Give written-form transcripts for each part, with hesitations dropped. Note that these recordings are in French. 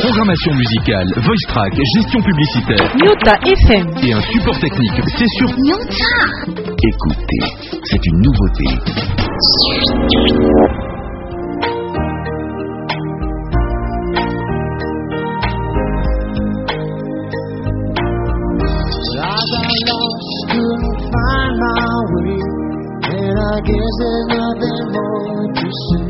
Programmation musicale, voice track, gestion publicitaire. Nyota FM. Et un support technique, c'est sur Nyota. Écoutez, c'est une nouveauté. I guess there's nothing more to say.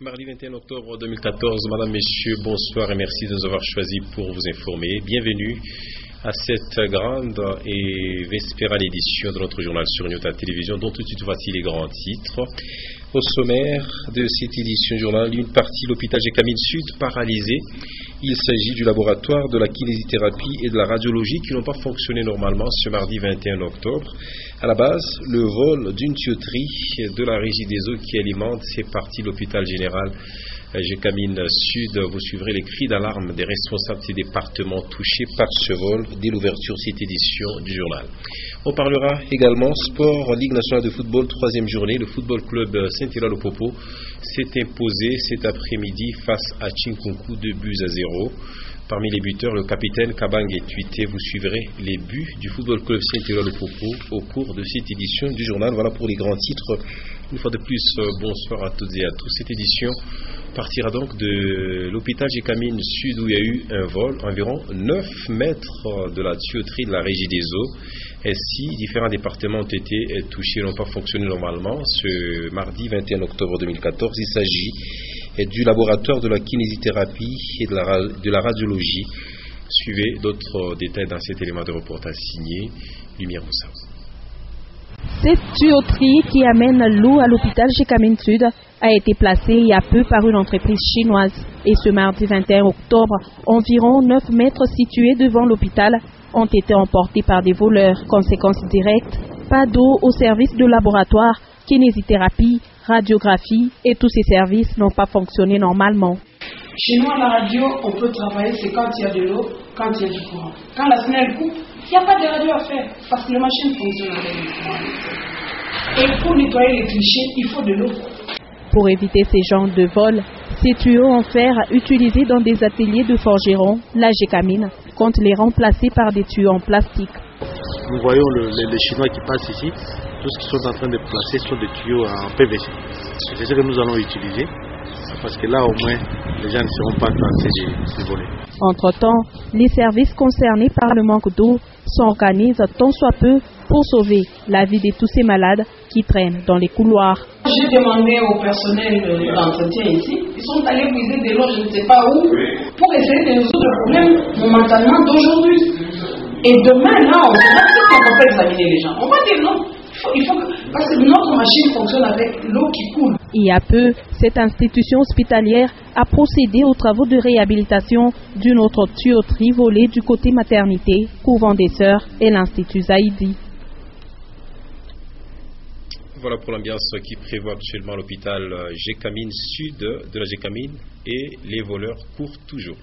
Mardi 21 octobre 2014, Madame, Messieurs, bonsoir et merci de nous avoir choisis pour vous informer. Bienvenue à cette grande et vespérale édition de notre journal sur Nyota Télévision, dont tout de suite voici les grands titres. Au sommaire de cette édition journal, une partie l'hôpital Gécamine Sud paralysé. Il s'agit du laboratoire de la kinésithérapie et de la radiologie qui n'ont pas fonctionné normalement ce mardi 21 octobre. À la base, le vol d'une tuyauterie de la régie des eaux qui alimente ces parties de l'hôpital général Gécamine Sud. Vous suivrez les cris d'alarme des responsables des départements touchés par ce vol dès l'ouverture de cette édition du journal. On parlera également sport, Ligue nationale de football, troisième journée. Le football club Saint-Hilaire-le-Popo s'est imposé cet après-midi face à Chinkunku 2-0. Parmi les buteurs, le capitaine Kabang et Tuité. Vous suivrez les buts du football club Saint-Hilaire-le-Popo au cours de cette édition du journal. Voilà pour les grands titres. Une fois de plus, bonsoir à toutes et à tous. Cette édition partira donc de l'hôpital Gécamine Sud où il y a eu un vol, environ 9 mètres de la tuyauterie de la régie des eaux. Ainsi, différents départements ont été touchés, n'ont pas fonctionné normalement. Ce mardi 21 octobre 2014, il s'agit du laboratoire de la kinésithérapie et de la radiologie. Suivez d'autres détails dans cet élément de reportage signé Lumière Moussa. Cette tuyauterie qui amène l'eau à l'hôpital Gécamine Sud a été placée il y a peu par une entreprise chinoise. Et ce mardi 21 octobre, environ 9 mètres situés devant l'hôpital ont été emportés par des voleurs. Conséquence directe, pas d'eau au service de laboratoire, kinésithérapie, radiographie et tous ces services n'ont pas fonctionné normalement. Chez nous, à la radio, on peut travailler, c'est quand il y a de l'eau, quand il y a du courant. Quand la semaine coupe, il n'y a pas de radio à faire parce que les machines fonctionnent avec le courant. Et pour nettoyer les clichés, il faut de l'eau. Pour éviter ces genres de vols, ces tuyaux en fer utilisés dans des ateliers de forgerons, la Gécamine compte les remplacer par des tuyaux en plastique. Nous voyons les Chinois qui passent ici, tout ce qu'ils sont en train de placer sont des tuyaux en PVC. C'est ce que nous allons utiliser, parce que là au moins les gens ne seront pas tentés de voler. Entre-temps, les services concernés par le manque d'eau s'organisent tant soit peu pour sauver la vie de tous ces malades qui traînent dans les couloirs. J'ai demandé au personnel d'entretien ici, ils sont allés briser des lots, je ne sais pas où, pour essayer de résoudre le problème momentanément d'aujourd'hui. Et demain, là, on va pas examiner les gens. On va dire non. Il faut parce que notre machine fonctionne avec l'eau qui coule. Il y a peu, cette institution hospitalière a procédé aux travaux de réhabilitation d'une autre tuyauterie volée du côté maternité, couvent des sœurs et l'Institut Zaïdi. Voilà pour l'ambiance qui prévaut actuellement à l'hôpital Gécamine Sud de la Gécamine et les voleurs courent toujours.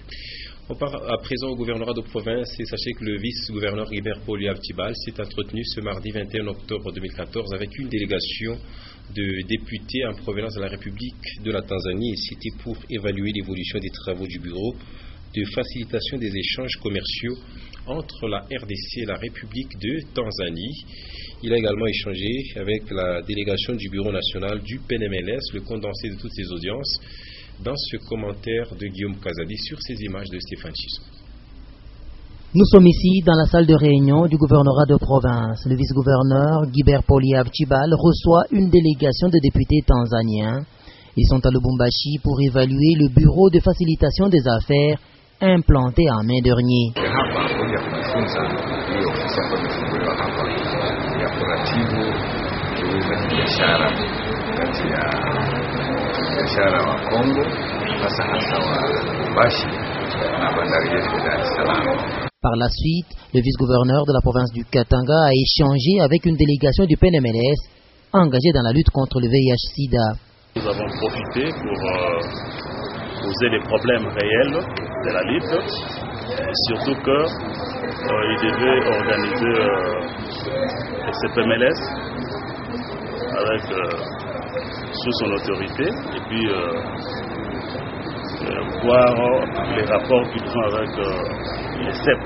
On part à présent au gouvernorat de province et sachez que le vice-gouverneur Guibert Poliab-Tibal s'est entretenu ce mardi 21 octobre 2014 avec une délégation de députés en provenance de la République de la Tanzanie et c'était pour évaluer l'évolution des travaux du bureau de facilitation des échanges commerciaux entre la RDC et la République de Tanzanie. Il a également échangé avec la délégation du bureau national du PNMLS, le condensé de toutes ces audiences, dans ce commentaire de Guillaume Kazadi sur ces images de Stéphane Chisson. Nous sommes ici dans la salle de réunion du gouvernorat de province. Le vice-gouverneur Guibert Poliab-Tibal reçoit une délégation de députés tanzaniens. Ils sont à Lubumbashi pour évaluer le bureau de facilitation des affaires implanté à main dernier. Biashara wa Kongo hasa wa Lubumbashi na bandari yetu ya Dar es Salaam. Par la suite, le vice-gouverneur de la province du Katanga a échangé avec une délégation du PNMLS engagée dans la lutte contre le VIH-Sida. Nous avons profité pour poser les problèmes réels de la lutte et surtout qu'il devait organiser le CPMLS avec, sous son autorité et puis voir les rapports qu'ils font avec les CEP.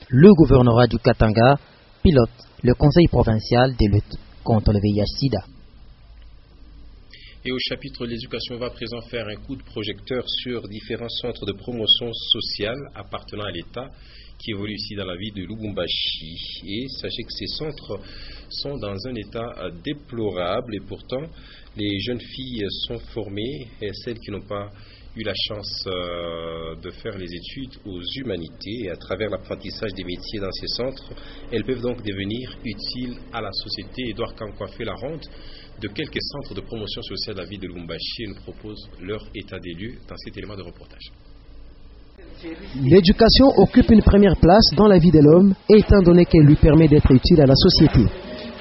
Le gouvernorat du Katanga pilote le conseil provincial de lutte contre le VIH-Sida. Et au chapitre de l'éducation, on va à présent faire un coup de projecteur sur différents centres de promotion sociale appartenant à l'État qui évoluent ici dans la ville de Lubumbashi. Et sachez que ces centres sont dans un état déplorable et pourtant les jeunes filles sont formées, et celles qui n'ont pas eu la chance de faire les études aux humanités et à travers l'apprentissage des métiers dans ces centres, elles peuvent donc devenir utiles à la société. Edouard Kankwa fait la ronde de quelques centres de promotion sociale de la ville de Lubumbashi et nous propose leur état des lieux dans cet élément de reportage. L'éducation occupe une première place dans la vie de l'homme, étant donné qu'elle lui permet d'être utile à la société.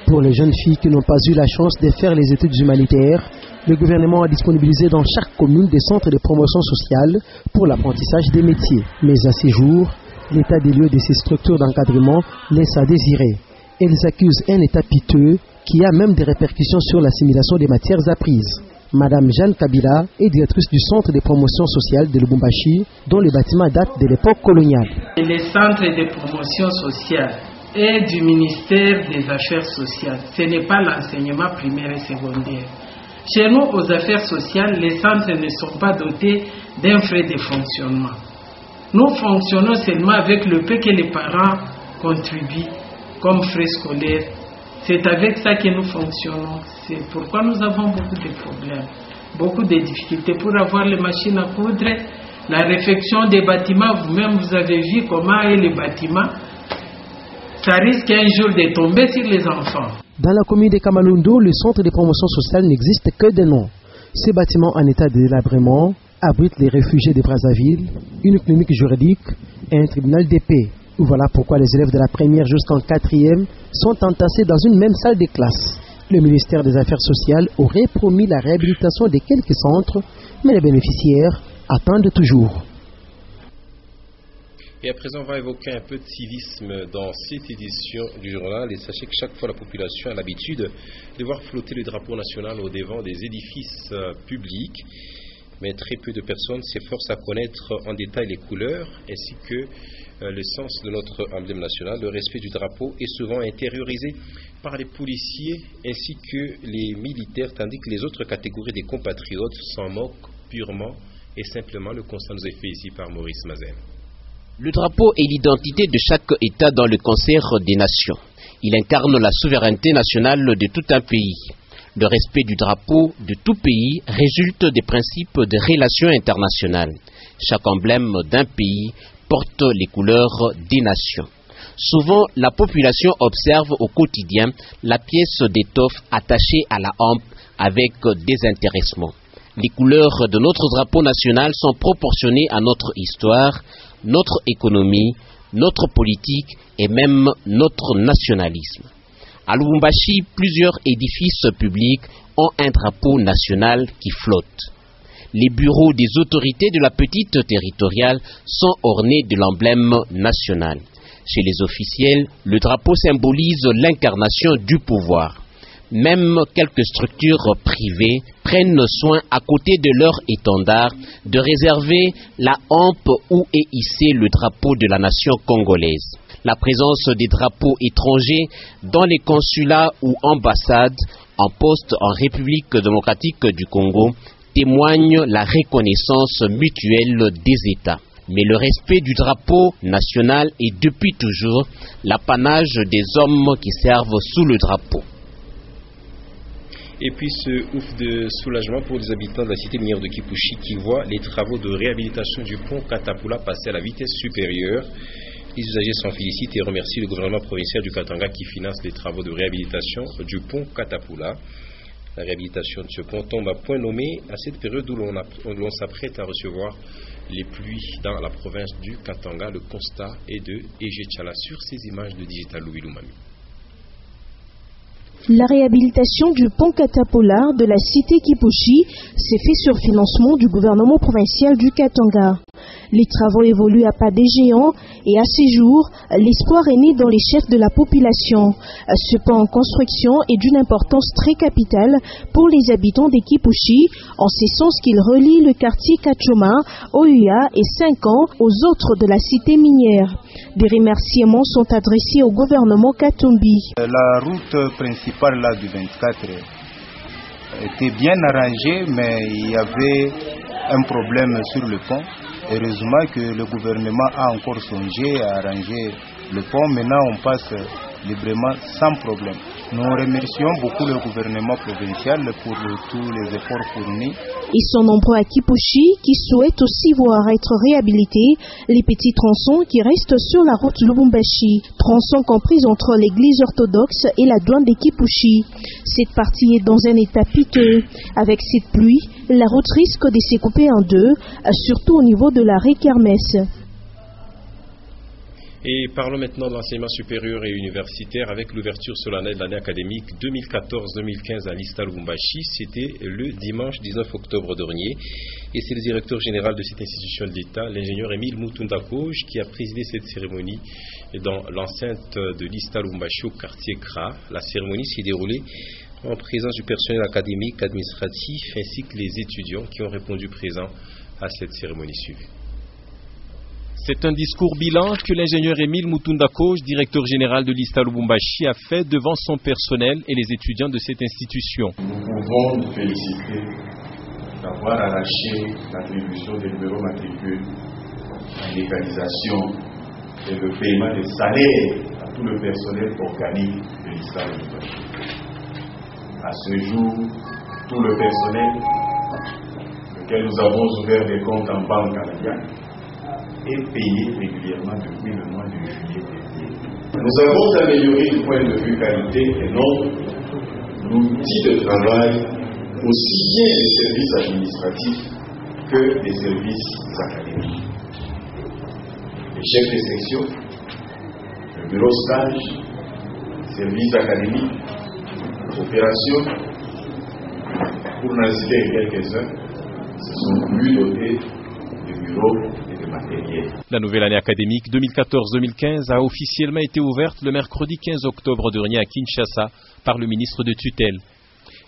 Pour les jeunes filles qui n'ont pas eu la chance de faire les études humanitaires, le gouvernement a disponibilisé dans chaque commune des centres de promotion sociale pour l'apprentissage des métiers. Mais à ces jours, l'état des lieux de ces structures d'encadrement laisse à désirer. Elles accusent un état piteux qui a même des répercussions sur l'assimilation des matières apprises. Madame Jeanne Kabila est directrice du centre de promotion sociale de Lubumbashi, dont le bâtiment date de l'époque coloniale. Les centres de promotion sociale et du ministère des Affaires sociales, ce n'est pas l'enseignement primaire et secondaire. Chez nous, aux affaires sociales, les centres ne sont pas dotés d'un frais de fonctionnement. Nous fonctionnons seulement avec le peu que les parents contribuent comme frais scolaires. C'est avec ça que nous fonctionnons. C'est pourquoi nous avons beaucoup de problèmes, beaucoup de difficultés pour avoir les machines à coudre, la réfection des bâtiments. Vous-même, vous avez vu comment est les bâtiments. Ça risque un jour de tomber sur les enfants. Dans la commune de Kamalundo, le centre de promotion sociale n'existe que de nom. Ces bâtiments en état de délabrement abritent les réfugiés de Brazzaville, une clinique juridique et un tribunal de paix. Voilà pourquoi les élèves de la première jusqu'en quatrième sont entassés dans une même salle de classe. Le ministère des Affaires sociales aurait promis la réhabilitation de quelques centres, mais les bénéficiaires attendent toujours. Et à présent, on va évoquer un peu de civisme dans cette édition du journal. Et sachez que chaque fois, la population a l'habitude de voir flotter le drapeau national au devant des édifices publics. Mais très peu de personnes s'efforcent à connaître en détail les couleurs ainsi que le sens de notre emblème national. Le respect du drapeau est souvent intériorisé par les policiers ainsi que les militaires, tandis que les autres catégories des compatriotes s'en moquent purement et simplement. Le constat nous est fait ici par Maurice Mazen. Le drapeau est l'identité de chaque État dans le concert des nations. Il incarne la souveraineté nationale de tout un pays. Le respect du drapeau de tout pays résulte des principes de relations internationales. Chaque emblème d'un pays porte les couleurs des nations. Souvent, la population observe au quotidien la pièce d'étoffe attachée à la hampe avec désintéressement. Les couleurs de notre drapeau national sont proportionnées à notre histoire, notre économie, notre politique et même notre nationalisme. À Lubumbashi, plusieurs édifices publics ont un drapeau national qui flotte. Les bureaux des autorités de la petite territoriale sont ornés de l'emblème national. Chez les officiels, le drapeau symbolise l'incarnation du pouvoir. Même quelques structures privées prennent soin, à côté de leur étendard, de réserver la hampe où est hissé le drapeau de la nation congolaise. La présence des drapeaux étrangers dans les consulats ou ambassades en poste en République démocratique du Congo témoigne la reconnaissance mutuelle des États. Mais le respect du drapeau national est depuis toujours l'apanage des hommes qui servent sous le drapeau. Et puis ce ouf de soulagement pour les habitants de la cité minière de Kipushi qui voient les travaux de réhabilitation du pont Katapula passer à la vitesse supérieure. Les usagers s'en félicitent et remercient le gouvernement provincial du Katanga qui finance les travaux de réhabilitation du pont Katapula. La réhabilitation de ce pont tombe à point nommé à cette période où l'on s'apprête à recevoir les pluies dans la province du Katanga. Le constat est de Ege Tchala sur ces images de Digital Louis Lumami. La réhabilitation du pont Katapolar de la cité Kipushi s'est fait sur financement du gouvernement provincial du Katanga. Les travaux évoluent à pas des géants et à ces jours, l'espoir est né dans les chefs de la population. Ce pont en construction est d'une importance très capitale pour les habitants des Kipushi, en ce sens qu'il relie le quartier Kachoma, Oua et 5 ans aux autres de la cité minière. Des remerciements sont adressés au gouvernement Katumbi. La route principale là, du 24 était bien arrangée, mais il y avait un problème sur le pont. Heureusement que le gouvernement a encore songé à arranger le pont. Maintenant, on passe librement sans problème. Nous remercions beaucoup le gouvernement provincial pour tous les efforts fournis. Ils sont nombreux à Kipushi qui souhaitent aussi voir être réhabilités les petits tronçons qui restent sur la route Lubumbashi, tronçons compris entre l'église orthodoxe et la douane de Kipushi. Cette partie est dans un état piteux. Avec cette pluie, la route risque de se couper en deux, surtout au niveau de l'arrêt Kermesse. Et parlons maintenant de l'enseignement supérieur et universitaire avec l'ouverture solennelle de l'année académique 2014-2015 à l'ISTA Lubumbashi. C'était le dimanche 19 octobre dernier. Et c'est le directeur général de cette institution de l'État, l'ingénieur Émile Mutunda Koj, qui a présidé cette cérémonie dans l'enceinte de l'ISTA Lubumbashi au quartier Kra. La cérémonie s'est déroulée en présence du personnel académique, administratif ainsi que les étudiants qui ont répondu présents à cette cérémonie suivie. C'est un discours bilan que l'ingénieur Émile Mutunda Koj, directeur général de l'ISTA Lubumbashi, a fait devant son personnel et les étudiants de cette institution. Nous pouvons nous féliciter d'avoir arraché l'attribution des numéros matricules, la légalisation et le paiement des salaires à tout le personnel organique de l'ISTA Lubumbashi. À ce jour, tout le personnel, lequel nous avons ouvert des comptes en banque canadienne, est payé régulièrement depuis le mois de juillet dernier. Nous avons amélioré du point de vue qualité et nombre l'outil de travail aussi bien des services administratifs que des services académiques. Les chefs de section, le bureau stage, services académiques, opérations, pour n'en citer quelques-uns, se sont plus dotés de bureaux. La nouvelle année académique 2014-2015 a officiellement été ouverte le mercredi 15 octobre dernier à Kinshasa par le ministre de tutelle.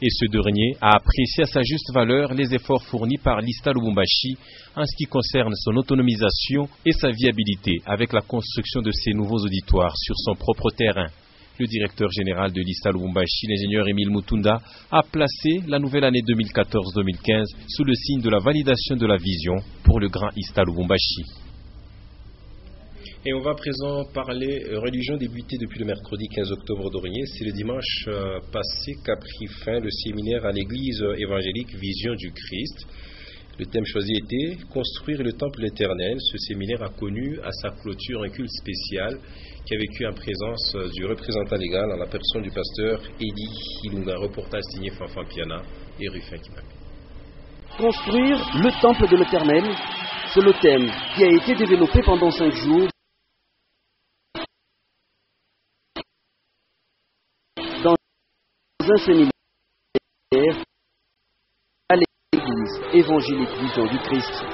Et ce dernier a apprécié à sa juste valeur les efforts fournis par l'ISTA Lubumbashi en ce qui concerne son autonomisation et sa viabilité avec la construction de ces nouveaux auditoires sur son propre terrain. Le directeur général de l'ISTA Lubumbashi, l'ingénieur Émile Mutunda, a placé la nouvelle année 2014-2015 sous le signe de la validation de la vision pour le grand ISTA Lubumbashi. Et on va à présent parler religion débutée depuis le mercredi 15 octobre dernier. C'est le dimanche passé qu'a pris fin le séminaire à l'église évangélique Vision du Christ. Le thème choisi était « Construire le temple éternel ». Ce séminaire a connu à sa clôture un culte spécial qui a vécu en présence du représentant légal en la personne du pasteur Eli Hilunga. Reportage signé Fanfan Piana et Rufin Kimami. Construire le temple de l'éternel, c'est le thème qui a été développé pendant 5 jours dans un séminaire à l'église évangélique Vision du Christ.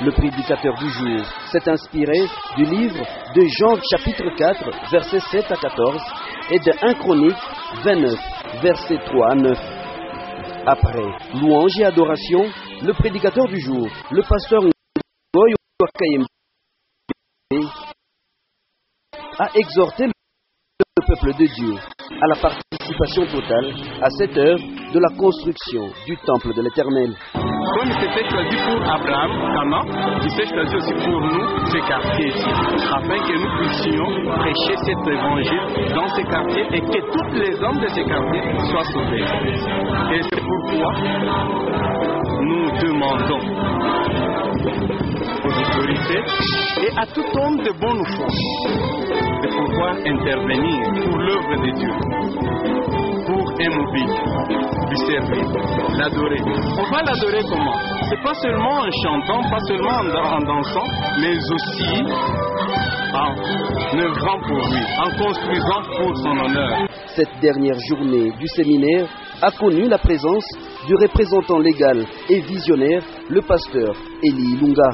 Le prédicateur du jour s'est inspiré du livre de Jean chapitre 4, versets 7 à 14 et de 1 Chronique 29, versets 3 à 9. Après louange et adoration, le prédicateur du jour, le pasteur Ngoyo Wakayembe, a exhorté le peuple de Dieu à la participation totale à cette œuvre de la construction du temple de l'Éternel. Comme il s'était choisi pour Abraham, Cana, il s'est choisi aussi pour nous, ce quartier ici, afin que nous puissions prêcher cet évangile dans ces quartiers et que tous les hommes de ces quartiers soient sauvés. Et c'est pourquoi nous demandons aux autorités et à tout homme de bonne foi de pouvoir intervenir pour l'œuvre de Dieu, pour mobile, lui servir, l'adorer. On va l'adorer comment? C'est pas seulement en chantant, pas seulement en dansant, mais aussi en œuvrant pour lui, en construisant pour son honneur. Cette dernière journée du séminaire a connu la présence du représentant légal et visionnaire, le pasteur Eli Lunga.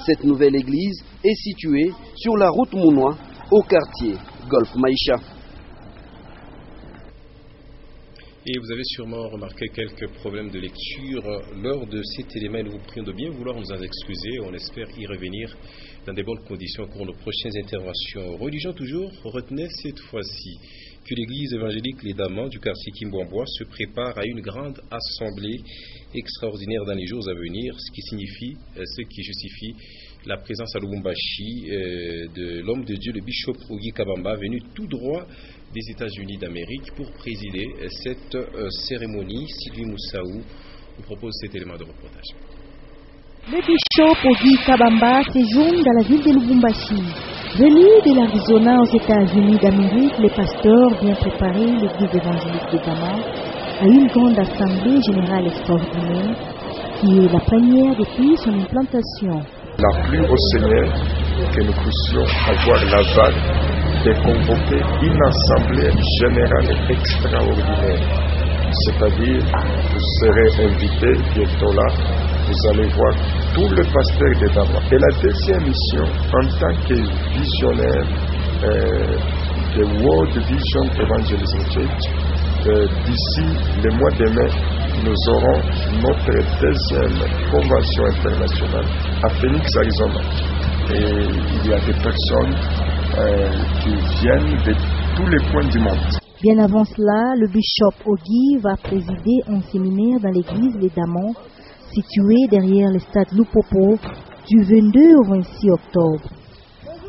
Cette nouvelle église est située sur la route Mounois, au quartier Golf Maïcha. Et vous avez sûrement remarqué quelques problèmes de lecture lors de cet élément. Nous vous prions de bien vouloir nous en excuser. On espère y revenir dans de bonnes conditions pour nos prochaines interventions. Religion toujours, retenez cette fois-ci que l'église évangélique Les Damans du quartier Kimbwambwa se prépare à une grande assemblée extraordinaire dans les jours à venir, ce qui justifie la présence à Lubumbashi de l'homme de Dieu, le bishop Ogi Kabamba, venu tout droit des États-Unis d'Amérique pour présider cette cérémonie. Sylvie Moussaou vous propose cet élément de reportage. Le bishop Ogi Kabamba séjourne dans la ville de Lubumbashi. Venu de l'Arizona aux États-Unis d'Amérique, le pasteur vient préparer l'église évangélique de Damas à une grande assemblée générale extraordinaire qui est la première depuis son implantation. La plus au Seigneur que nous puissions avoir l'aval de convoquer une assemblée générale extraordinaire. C'est-à-dire, vous serez invités bientôt là, vous allez voir tous les pasteurs de Damas. Et la deuxième mission, en tant que visionnaire de World Vision Evangelism Church, d'ici le mois de mai, nous aurons notre deuxième convention internationale à Phoenix, Arizona. Et il y a des personnes qui viennent de tous les coins du monde. Bien avant cela, le bishop Ogi va présider un séminaire dans l'église Les Damans, située derrière le stade Lupopo, du 22 au 26 octobre.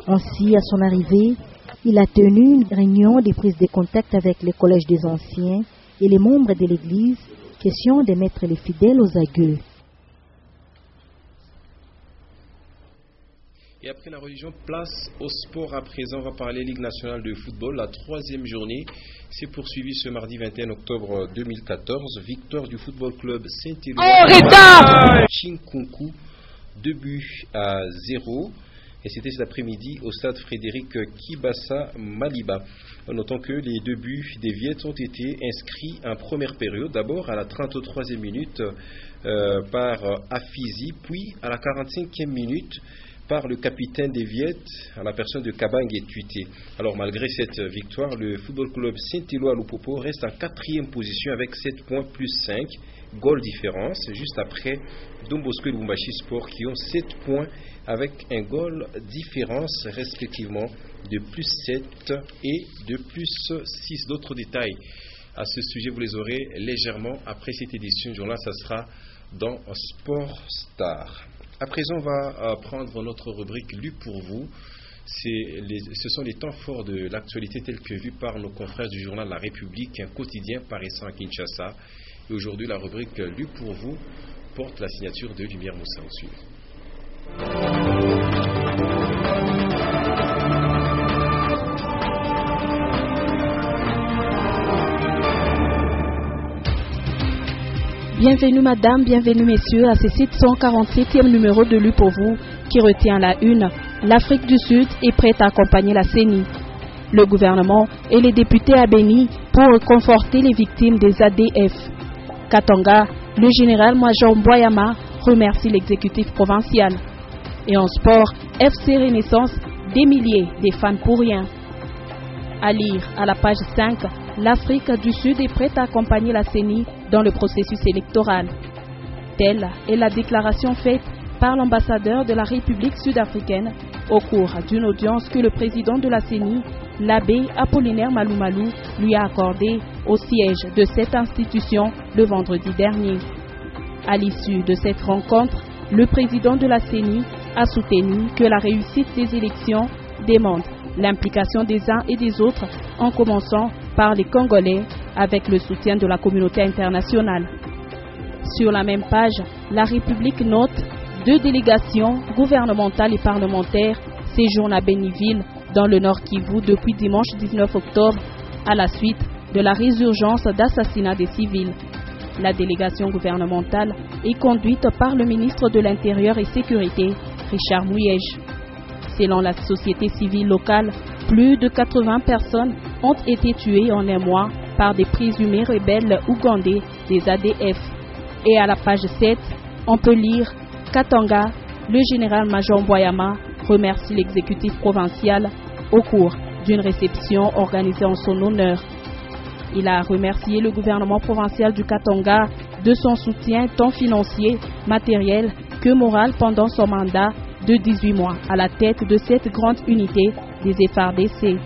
Ainsi, à son arrivée, il a tenu une réunion de prise de contact avec le collège des anciens et les membres de l'église, question de mettre les fidèles aux aguets. Et après la religion, place au sport à présent. On va parler Ligue nationale de football. La troisième journée s'est poursuivie ce mardi 21 octobre 2014. Victoire du football club Saint-Éloi. Chinkunku, 2-0. Et c'était cet après-midi au stade Frédéric Kibasa Maliba. Notons que les 2 buts des Viettes ont été inscrits en première période. D'abord à la 33e minute par Afizi, puis à la 45e minute par le capitaine des Viettes, à la personne de Kabang et Tuité. Alors malgré cette victoire, le football club Saint-Éloi Lupopo reste en 4e position avec 7 points plus 5 goals différence, juste après Don Bosco et Lubumbashi Sport qui ont 7 points avec un goal différence respectivement de plus 7 et de plus 6. D'autres détails à ce sujet, vous les aurez légèrement après cette édition. Jour-là, ça sera dans Sport Star. À présent, on va prendre notre rubrique Lu pour vous. Ce sont les temps forts de l'actualité tels que vus par nos confrères du journal La République, un quotidien paraissant à Kinshasa. Et aujourd'hui, la rubrique Lu pour vous porte la signature de Lumière Moussa. Au suivant. Bienvenue madame, bienvenue messieurs à ce 747e numéro de Lu pour vous qui retient la une. L'Afrique du Sud est prête à accompagner la CENI. Le gouvernement et les députés à Béni pour conforter les victimes des ADF. Katanga, le général-major Boyama remercie l'exécutif provincial. Et en sport, FC Renaissance, des milliers de fans pour rien. À lire à la page 5, l'Afrique du Sud est prête à accompagner la CENI dans le processus électoral. Telle est la déclaration faite par l'ambassadeur de la République sud-africaine au cours d'une audience que le président de la CENI, l'abbé Apollinaire Malumalou, lui a accordée au siège de cette institution le vendredi dernier. À l'issue de cette rencontre, le président de la CENI a soutenu que la réussite des élections demande l'implication des uns et des autres, en commençant par les Congolais, avec le soutien de la communauté internationale. Sur la même page, la République note 2 délégations gouvernementales et parlementaires séjournent à Béniville, dans le Nord Kivu, depuis dimanche 19 octobre, à la suite de la résurgence d'assassinats des civils. La délégation gouvernementale est conduite par le ministre de l'Intérieur et Sécurité, Richard Mouyège. Selon la société civile locale, plus de 80 personnes ont été tuées en un mois par des présumés rebelles ougandais des ADF. Et à la page 7, on peut lire Katanga, le général-major Boyama remercie l'exécutif provincial au cours d'une réception organisée en son honneur. Il a remercié le gouvernement provincial du Katanga de son soutien tant financier, matériel que moral pendant son mandat de 18 mois à la tête de cette grande unité des FARDC.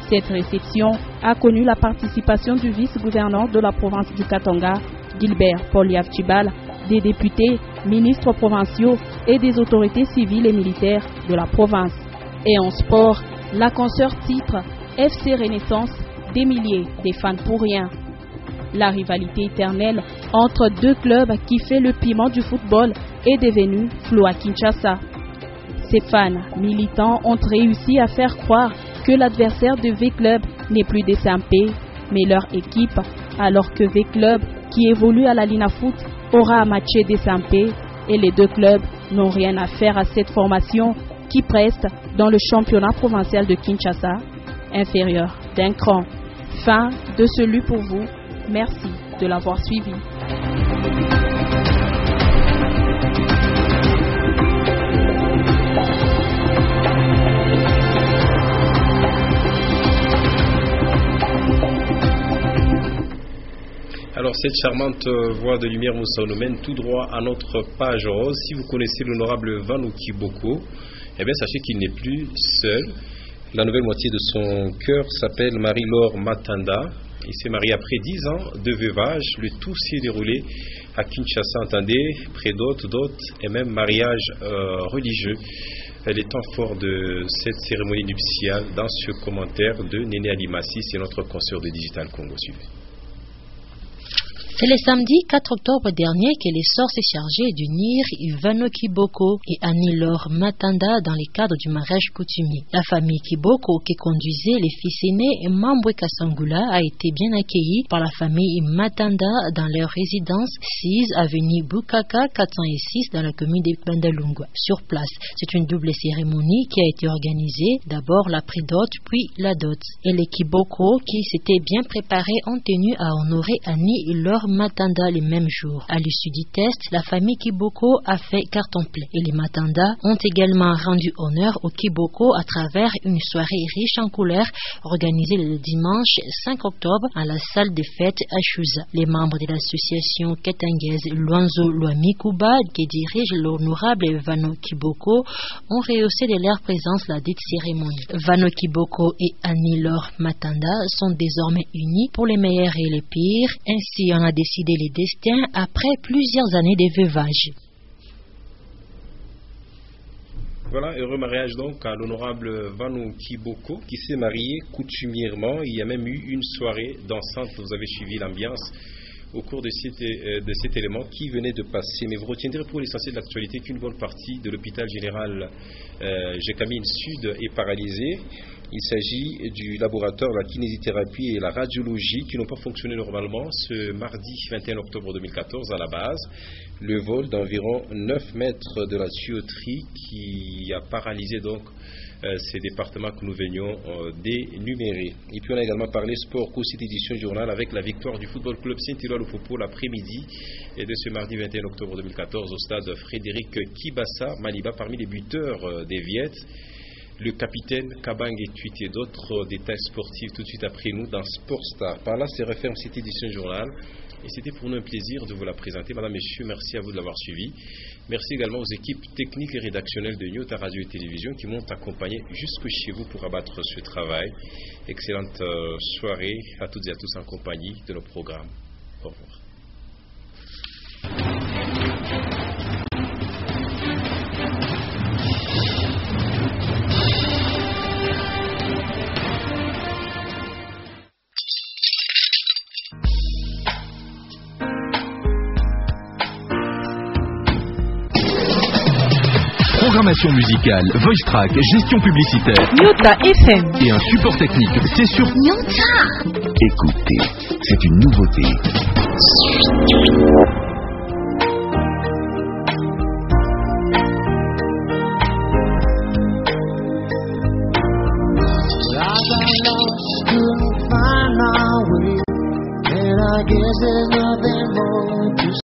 Cette réception a connu la participation du vice-gouverneur de la province du Katanga, Gilbert Poliav Chibal, des députés, ministres provinciaux et des autorités civiles et militaires de la province. Et en sport, la consoeur titre FC Renaissance, des milliers des fans pour rien. La rivalité éternelle entre deux clubs qui fait le piment du football est devenue floue à Kinshasa. Ces fans militants ont réussi à faire croire que l'adversaire de V-Club n'est plus des Sampé, mais leur équipe, alors que V-Club, qui évolue à la Linafoot, aura à matcher des Sampé et les deux clubs n'ont rien à faire à cette formation qui preste dans le championnat provincial de Kinshasa, inférieur d'un cran. Fin de ce lu pour vous. Merci de l'avoir suivi. Alors cette charmante voix de lumière nous mène tout droit à notre page rose. Si vous connaissez l'honorable Vanou Kiboko, eh bien sachez qu'il n'est plus seul. La nouvelle moitié de son cœur s'appelle Marie-Laure Matanda. Il s'est marié après 10 ans de veuvage. Le tout s'est déroulé à Kinshasa, entendez, près d'hôtes et même mariage religieux. Les temps forts de cette cérémonie nuptiale dans ce commentaire de Néné Alimassi, c'est notre consoeur de Digital Congo. Suivez. C'est le samedi 4 octobre dernier que les sœurs s'est chargé d'unir Ivano Kiboko et Annie-Laure Matanda dans le cadre du mariage coutumier. La famille Kiboko, qui conduisait les fils aînés Mambwe Kasangula, a été bien accueillie par la famille Matanda dans leur résidence 6 avenue Bukaka 406 dans la commune de Bandalungwa. Sur place, c'est une double cérémonie qui a été organisée, d'abord la pré-dot puis la dot. Et les Kiboko, qui s'étaient bien préparés, ont tenu à honorer Annie-Laure Matanda le même jour. À l'issue du test, la famille Kiboko a fait carton plein et les Matanda ont également rendu honneur aux Kiboko à travers une soirée riche en couleurs organisée le dimanche 5 octobre à la salle des fêtes à Chouza. Les membres de l'association katangaise Luanzo Luamikuba qui dirige l'honorable Vano Kiboko ont rehaussé de leur présence la dite cérémonie. Vano Kiboko et Annie-Laure Matanda sont désormais unis pour les meilleurs et les pires. Ainsi, on a décidé les destins après plusieurs années de veuvage. Voilà, heureux mariage donc à l'honorable Vanou Kiboko qui s'est marié coutumièrement. Il y a même eu une soirée dansante, vous avez suivi l'ambiance au cours de cet élément qui venait de passer. Mais vous retiendrez pour l'essentiel de l'actualité qu'une bonne partie de l'hôpital général Jekamine Sud est paralysée. Il s'agit du laboratoire, la kinésithérapie et la radiologie qui n'ont pas fonctionné normalement ce mardi 21 octobre 2014 à la base. Le vol d'environ 9 mètres de la tuyauterie qui a paralysé donc ces départements que nous venions d'énumérer. Et puis on a également parlé sport pour cette édition journal avec la victoire du football club Saint-Éloi-le-Popo l'après-midi et de ce mardi 21 octobre 2014 au stade Frédéric Kibassa Maliba parmi les buteurs des Viettes. Le capitaine Kabang et Tuit et d'autres détails sportifs tout de suite après nous dans Sport Star. Par là, c'est referme cette édition journal et c'était pour nous un plaisir de vous la présenter. Madame, Messieurs, merci à vous de l'avoir suivi. Merci également aux équipes techniques et rédactionnelles de Nyota Radio et Télévision qui m'ont accompagné jusque chez vous pour abattre ce travail. Excellente soirée à toutes et à tous en compagnie de nos programmes. Au revoir. Programmation musicale, voice track, gestion publicitaire. Nyota FM. Et un support technique, c'est sur Nyota. Écoutez, c'est une nouveauté. Couldn't find my way, and I guess there's nothing more to